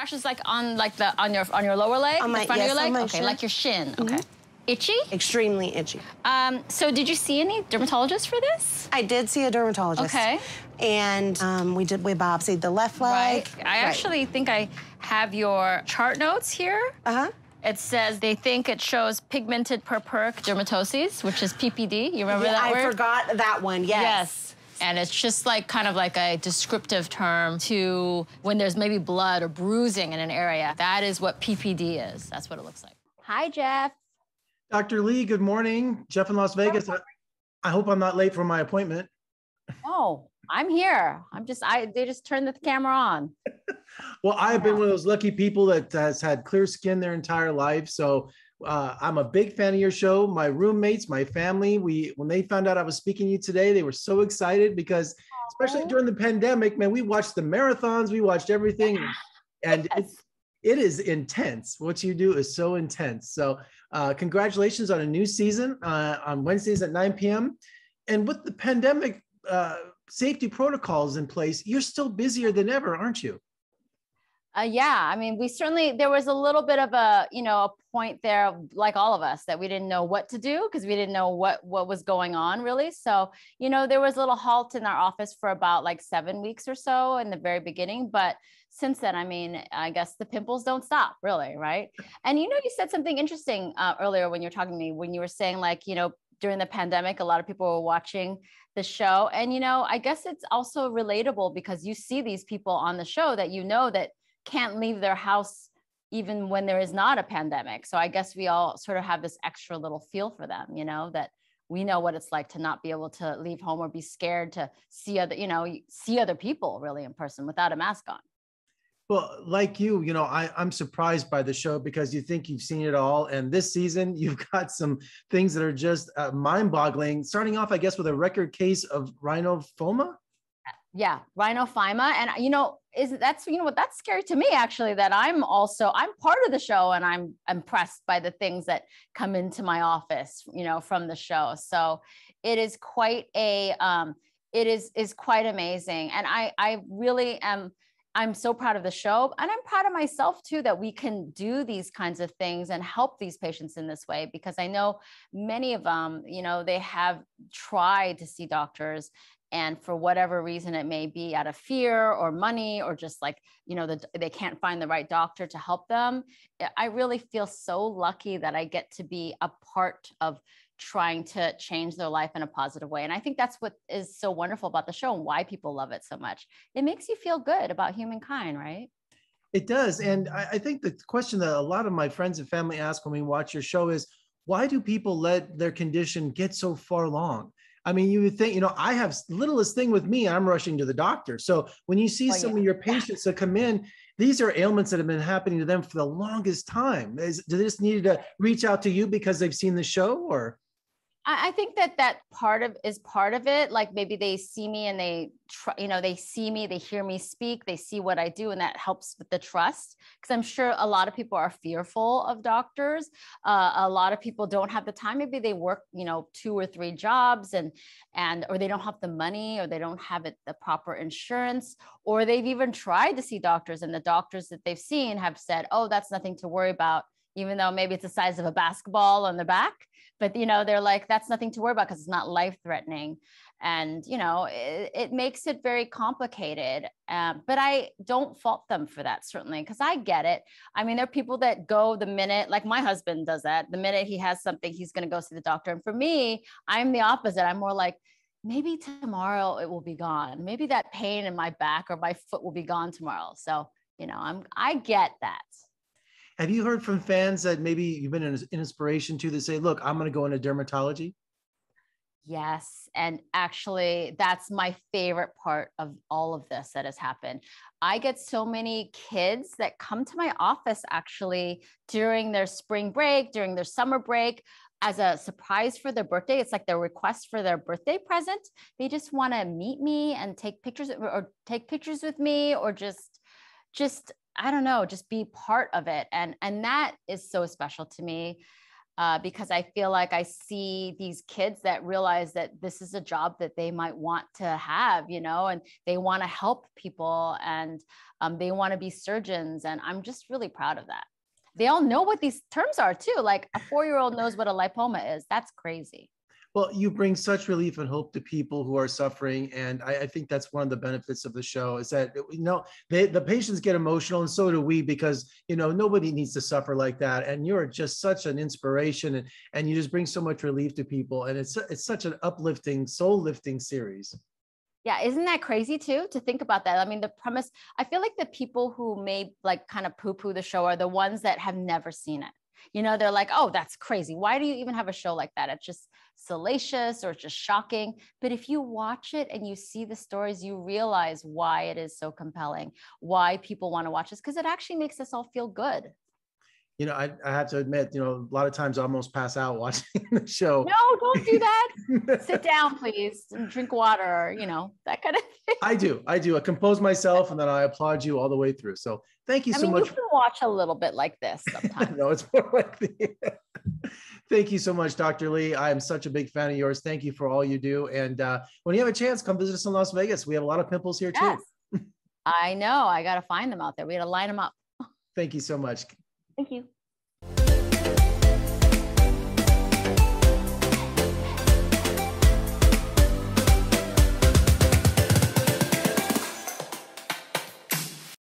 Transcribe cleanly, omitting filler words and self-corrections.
rashes like on your lower leg, on my, the front of your leg? Okay, shin. like your shin. Okay. Itchy? Extremely itchy. So did you see any dermatologist for this? I did see a dermatologist. Okay. And we biopsied the left leg. Right. I actually think I have your chart notes here. Uh-huh. It says they think it shows pigmented purpuric dermatoses, which is PPD. You remember that word? I forgot that one, yes. Yes. And it's just like kind of like a descriptive term to when there's maybe blood or bruising in an area. That is what PPD is. That's what it looks like. Hi, Jeff. Dr. Lee, good morning. Jeff in Las Vegas. I hope I'm not late for my appointment. Oh, I'm here. They just turned the camera on. Well, I've been one of those lucky people that has had clear skin their entire life. So I'm a big fan of your show. My roommates, my family, when they found out I was speaking to you today, they were so excited because especially during the pandemic, man, we watched the marathons, we watched everything. And it is intense. What you do is so intense. So congratulations on a new season on Wednesdays at 9 p.m. And with the pandemic safety protocols in place, you're still busier than ever, aren't you? Yeah, I mean, there was a little bit of a point there, like all of us, that we didn't know what to do because we didn't know what was going on really. So, there was a little halt in our office for about like 7 weeks or so in the very beginning. But since then, I mean, I guess the pimples don't stop really, right? And you said something interesting earlier when you were talking to me, when you were saying like, during the pandemic, a lot of people were watching the show. And, I guess it's also relatable because you see these people on the show that that can't leave their house even when there is not a pandemic. So I guess we all sort of have this extra little feel for them, that we know what it's like to not be able to leave home or be scared to see other people really in person without a mask on. Well, like you, I'm surprised by the show because you think you've seen it all. And this season, you've got some things that are just mind-boggling, starting off, I guess, with a record case of rhinophyma. Yeah, rhinophyma. And, that's scary to me, actually, that I'm part of the show and I'm impressed by the things that come into my office, from the show. So it is quite is quite amazing. And I really I'm so proud of the show, and I'm proud of myself too, that we can do these kinds of things and help these patients in this way, because I know many of them, they have tried to see doctors, and for whatever reason it may be, out of fear or money, or just like, they can't find the right doctor to help them. I really feel so lucky that I get to be a part of trying to change their life in a positive way. And I think that's what is so wonderful about the show and why people love it so much. It makes you feel good about humankind, right? It does. And I think the question that a lot of my friends and family ask when we watch your show is, why do people let their condition get so far along? I mean, you would think, I have littlest thing with me, I'm rushing to the doctor. So when you see some of your patients that come in, these are ailments that have been happening to them for the longest time. Do they just need to reach out to you because they've seen the show, or? I think that part of it. Like maybe they see me and they see me, they hear me speak, they see what I do, and that helps with the trust. Because I'm sure a lot of people are fearful of doctors. A lot of people don't have the time. Maybe they work, 2 or 3 jobs or they don't have the money, or they don't have the proper insurance, or they've even tried to see doctors, and the doctors that they've seen have said, oh, that's nothing to worry about, even though maybe it's the size of a basketball on the back. But, they're like, that's nothing to worry about because it's not life-threatening. And, it makes it very complicated. But I don't fault them for that, certainly, because I get it. I mean, there are people that go the minute, like my husband does that, the minute he has something, he's going to go see the doctor. And for me, I'm the opposite. I'm more like, maybe tomorrow it will be gone. Maybe that pain in my back or my foot will be gone tomorrow. So, I get that. Have you heard from fans that maybe you've been an inspiration to, that say, look, I'm going to go into dermatology? Yes. And actually, that's my favorite part of all of this that has happened. I get so many kids that come to my office actually during their spring break, during their summer break, as a surprise for their birthday. It's like their request for their birthday present. They just want to meet me and take pictures with me, or just I don't know, just be part of it. And that is so special to me. because I feel like I see these kids that realize that this is a job that they might want to have, you know, and they want to help people, and they want to be surgeons. And I'm just really proud of that. They all know what these terms are too. Like a 4-year-old knows what a lipoma is. That's crazy. Well, you bring such relief and hope to people who are suffering. And I think that's one of the benefits of the show is that, you know, the patients get emotional, and so do we, because, you know, nobody needs to suffer like that. And you're just such an inspiration, and you just bring so much relief to people. And it's such an uplifting, soul lifting series. Yeah, isn't that crazy too, to think about that? I mean, the premise, I feel like the people who may like kind of poo-poo the show are the ones that have never seen it. You know, they're like, oh, that's crazy. Why do you even have a show like that? It's just salacious or it's just shocking. But if you watch it and you see the stories, you realize why it is so compelling, why people want to watch this, because it actually makes us all feel good. You know, I have to admit, you know, a lot of times I almost pass out watching the show. No, don't do that. Sit down, please, and drink water, or, you know, that kind of thing. I do. I compose myself, and then I applaud you all the way through. So thank you so much. You can watch a little bit like this sometimes. No, it's more like Thank you so much, Dr. Lee. I am such a big fan of yours. Thank you for all you do. And when you have a chance, come visit us in Las Vegas. We have a lot of pimples here too. I know. I got to find them out there. We got to line them up. Thank you so much. Thank you.